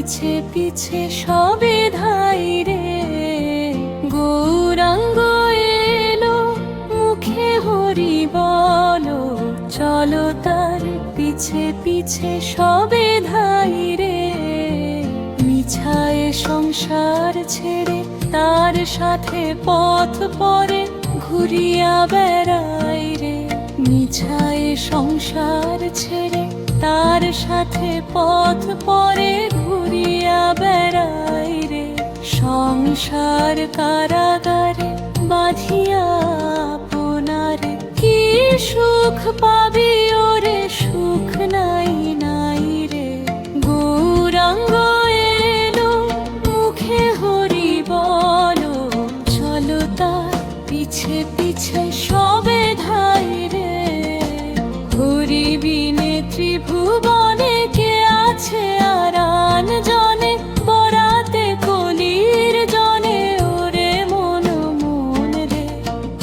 পিছে পিছে সবে ধাই রে। গৌরাঙ্গ এলো মুখে হরি বলো, চলো তার পিছে পিছে সবে ধাই রে। মিছায় সংসার ছেড়ে তার সাথে পথ পরে ঘুরিয়া বেড়াই রে। মিছায় সংসার ছেড়ে তার সাথে পথ পরে ঘুরিয়া বেড়াই রে। সংসার কারাগারে বাঁধিয়া আপনারে, কি সুখ পাবি ওরে সুখ নাই নাই রে। গৌরাঙ্গ এলো মুখে হরি বলো, চলো তার পিছে পিছে সবে ধাই রে। হরি বিনে ত্রিভুবনে কে আছে আরান জনে, বরাতে কলির জনে ওরে মন মন রে।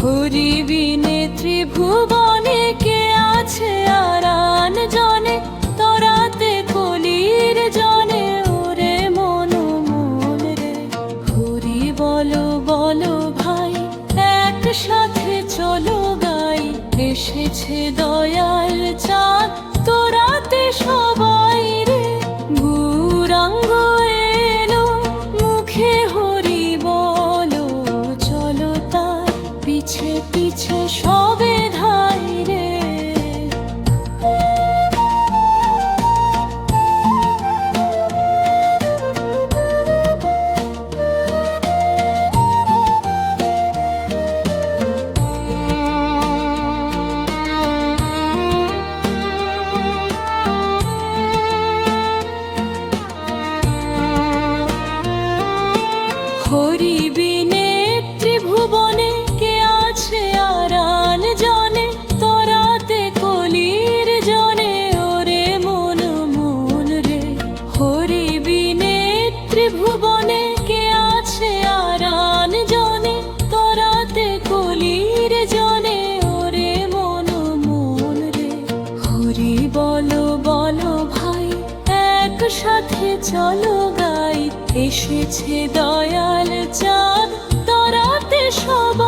হরি বিনে ত্রিভুবনে কে আছে আরান জনে, তরাতে কলির জনে ওরে মন মন রে। হরি বলো বলো ভাই একসাথে চলো গাই, এসেছে দয়াল চাঁদ তোরাতে সবাই রে। গৌরাঙ্গ এলো মুখে হরি বলো, চলো তার পিছে পিছে সবে ধাই রে। হরি বিনে ত্রিভুবনে কে আছে আরান জনে, তরাতে কলির জনে ওরে মন মন রে। হরি বিনে ত্রিভুবনে কে আছে আরান জনে, তরাতে কলির জনে ওরে মন মন রে। হরি বলো বলো ভাই একসাথে চলো গাই, এসেছে দয়াল চাঁদ তরাতে সবাই।